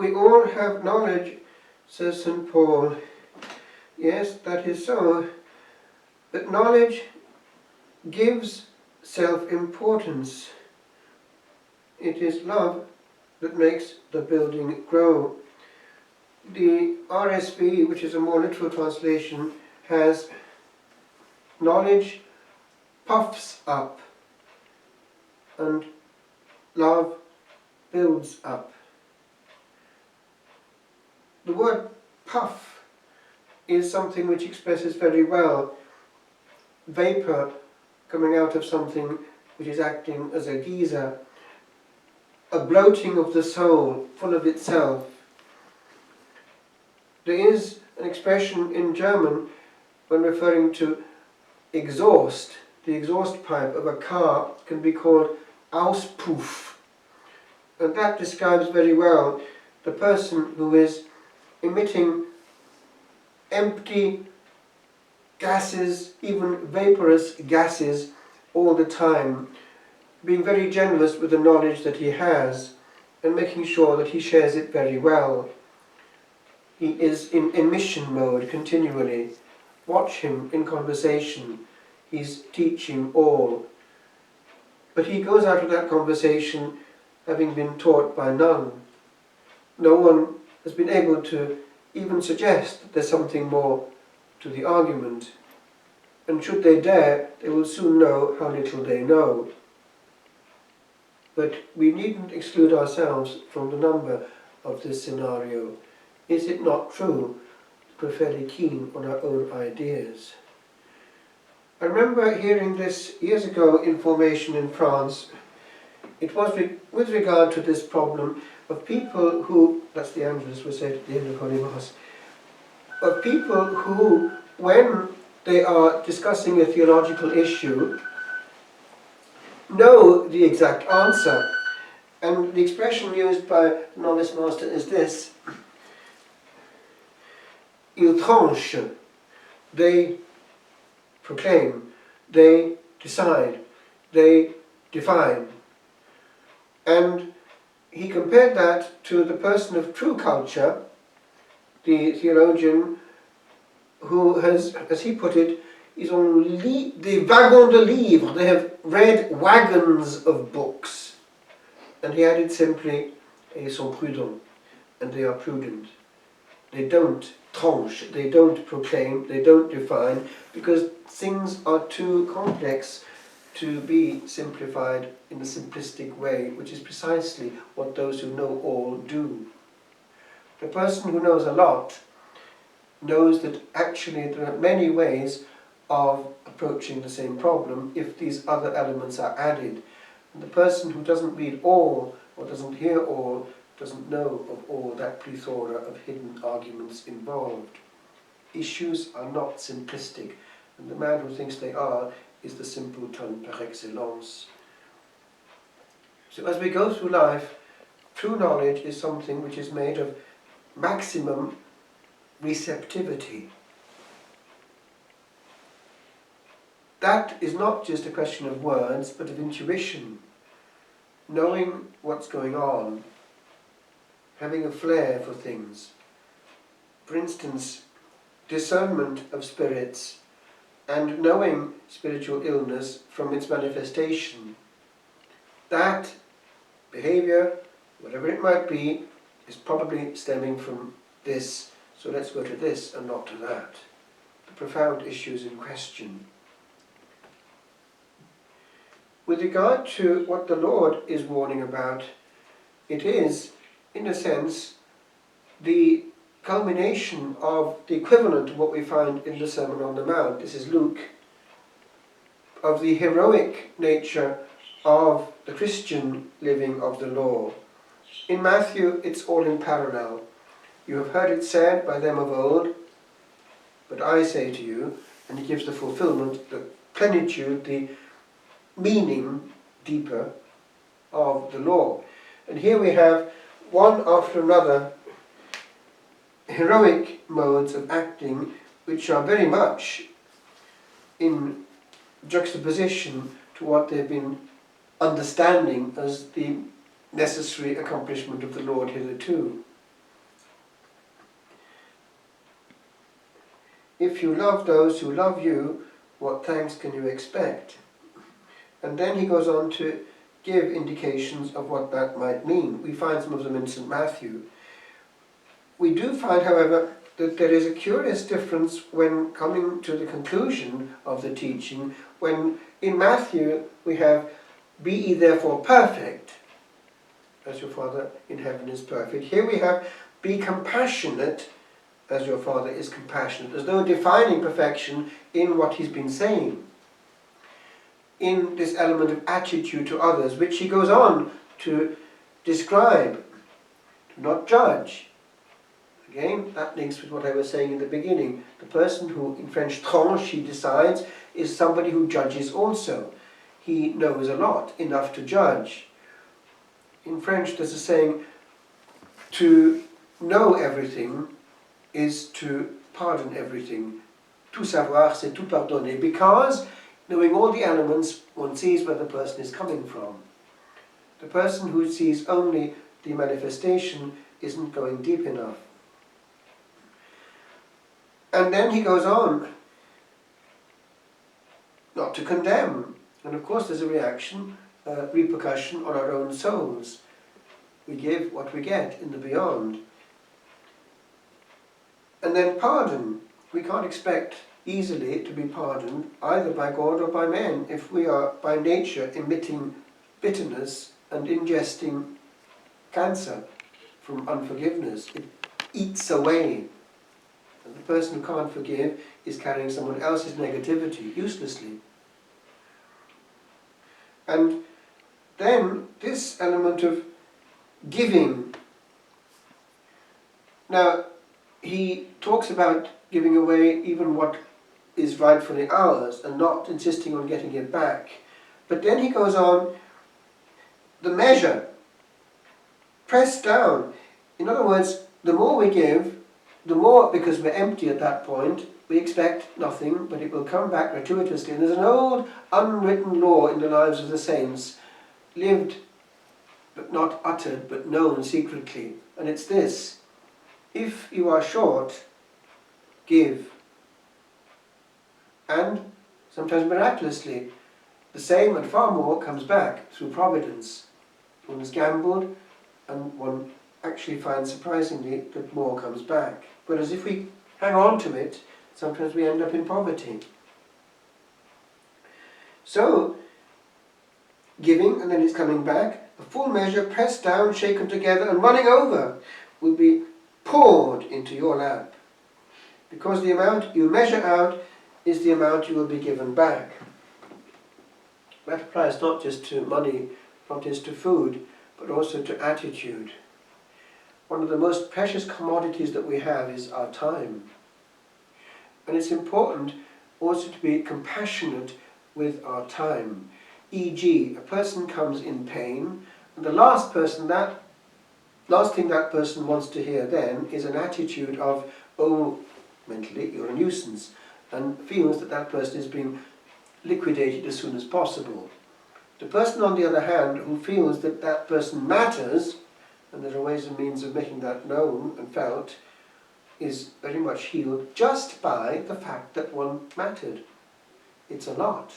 we all have knowledge, says St. Paul. Yes, that is so. But knowledge gives self-importance. It is love that makes the building grow. The RSV, which is a more literal translation, has knowledge puffs up and love builds up. The word puff is something which expresses very well vapour coming out of something which is acting as a geyser, a bloating of the soul, full of itself. There is an expression in German when referring to exhaust. The exhaust pipe of a car can be called Auspuff, and that describes very well the person who is emitting empty gases, even vaporous gases, all the time, being very generous with the knowledge that he has and making sure that he shares it very well. He is in emission mode continually. Watch him in conversation. He's teaching all. But he goes out of that conversation having been taught by none. No one has been able to even suggest that there's something more to the argument. And should they dare, they will soon know how little they know. But we needn't exclude ourselves from the number of this scenario. Is it not true that we're fairly keen on our own ideas? I remember hearing this years ago in formation in France. It was with regard to this problem of people who, that's the Angelus we said at the end of Holy Mass, of people who, when they are discussing a theological issue, know the exact answer. And the expression used by the novice master is this: ils tranchent, they proclaim, they decide, they define. And he compared that to the person of true culture, the theologian who has, as he put it, is on des wagons de livres. They have read wagons of books. And he added simply, et ils sont prudents, and they are prudent. They don't tranche, they don't proclaim, they don't define, because things are too complex to be simplified in a simplistic way, which is precisely what those who know all do. The person who knows a lot knows that actually there are many ways of approaching the same problem if these other elements are added. And the person who doesn't read all or doesn't hear all doesn't know of all that plethora of hidden arguments involved. Issues are not simplistic, and the man who thinks they are is the simpleton par excellence. So as we go through life, true knowledge is something which is made of maximum receptivity. That is not just a question of words, but of intuition, knowing what's going on, having a flair for things. For instance, discernment of spirits and knowing spiritual illness from its manifestation. That behavior, whatever it might be, is probably stemming from this, so let's go to this and not to that. The profound issues in question. With regard to what the Lord is warning about, it is, in a sense, the culmination of the equivalent of what we find in the Sermon on the Mount. This is Luke, of the heroic nature of the Christian living of the law. In Matthew, it's all in parallel. You have heard it said by them of old, but I say to you, and he gives the fulfillment, the plenitude, the meaning deeper of the law. And here we have one after another heroic modes of acting which are very much in juxtaposition to what they've been understanding as the necessary accomplishment of the Lord hitherto. if you love those who love you, what thanks can you expect? And then he goes on to give indications of what that might mean. We find some of them in St. Matthew. We do find, however, that there is a curious difference when coming to the conclusion of the teaching, when in Matthew we have, be ye therefore perfect, as your Father in heaven is perfect. Here we have, be compassionate, as your Father is compassionate, as though defining perfection in what he's been saying, in this element of attitude to others, which he goes on to describe, to not judge. Again, that links with what I was saying in the beginning. The person who, in French, tranche, he decides, is somebody who judges also. He knows a lot, enough to judge. In French, there's a saying, to know everything is to pardon everything. Tout savoir, c'est tout pardonner. Because, knowing all the elements, one sees where the person is coming from. The person who sees only the manifestation isn't going deep enough. And then he goes on, not to condemn. And of course there's a reaction, repercussion on our own souls. We give what we get in the beyond. And then pardon. We can't expect easily to be pardoned either by God or by men if we are by nature emitting bitterness and ingesting cancer from unforgiveness. It eats away. And the person who can't forgive is carrying someone else's negativity uselessly. And then this element of giving. Now, he talks about giving away even what is rightfully ours and not insisting on getting it back. But then he goes on, the measure, pressed down. In other words, the more we give, the more, because we're empty at that point, we expect nothing, but it will come back gratuitously. And there's an old unwritten law in the lives of the saints, lived but not uttered, but known secretly. And it's this: if you are short, give. And sometimes miraculously, the same and far more comes back through providence. One has gambled, and one actually finds surprisingly that more comes back. Whereas if we hang on to it, sometimes we end up in poverty. So, giving, and then it's coming back, a full measure, pressed down, shaken together, and running over, will be poured into your lap. Because the amount you measure out is the amount you will be given back. That applies not just to money, not just to food, but also to attitude. One of the most precious commodities that we have is our time. And it's important also to be compassionate with our time. E.g., a person comes in pain, and the last thing that person wants to hear then is an attitude of, oh, mentally, you're a nuisance, and feels that that person is being liquidated as soon as possible. The person, on the other hand, who feels that that person matters, and there are ways and means of making that known and felt, is very much healed just by the fact that one mattered. It's a lot.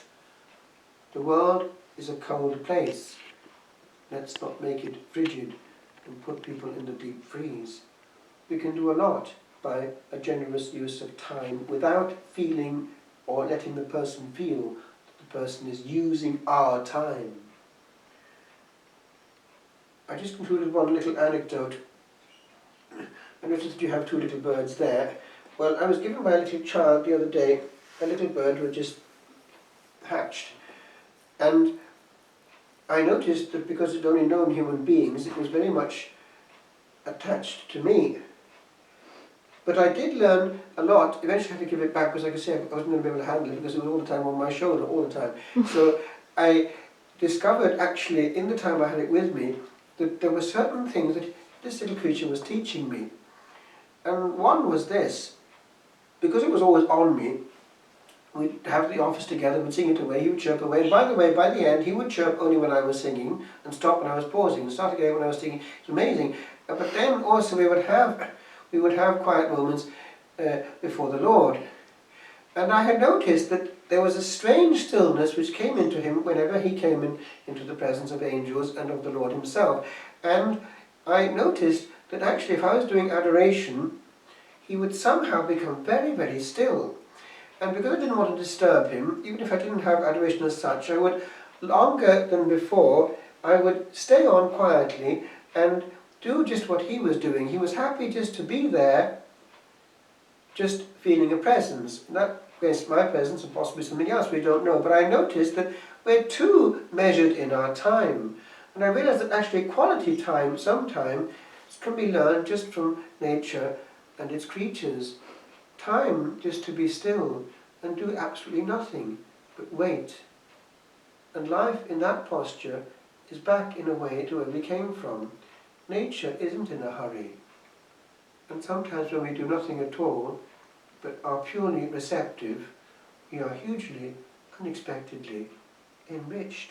The world is a cold place. Let's not make it frigid and put people in the deep freeze. We can do a lot by a generous use of time without feeling or letting the person feel that the person is using our time. I just concluded one little anecdote. I noticed that you have two little birds there. Well, I was given by a little child the other day, a little bird who had just hatched. And I noticed that because it had only known human beings, it was very much attached to me. But I did learn a lot. Eventually I had to give it back because, like I say, I wasn't going to be able to handle it because it was all the time on my shoulder, all the time. So I discovered actually, in the time I had it with me, that there were certain things that this little creature was teaching me. And one was this: because it was always on me, we'd have the office together, we'd sing it away, he would chirp away, and by the way, by the end, he would chirp only when I was singing, and stop when I was pausing, and start again when I was singing. It's amazing. But then also we would have quiet moments before the Lord. And I had noticed that there was a strange stillness which came into him whenever he came into the presence of angels and of the Lord himself. And I noticed that actually if I was doing adoration, he would somehow become very, very still. And because I didn't want to disturb him, even if I didn't have adoration as such, I would, longer than before, I would stay on quietly and do just what he was doing. He was happy just to be there, just feeling a presence. That is my presence and possibly something else, we don't know. But I noticed that we're too measured in our time. And I realized that actually quality time sometimes can be learned just from nature and its creatures. Time just to be still and do absolutely nothing but wait. And life in that posture is back in a way to where we came from. Nature isn't in a hurry. And sometimes when we do nothing at all, but are purely receptive, we are hugely, unexpectedly enriched.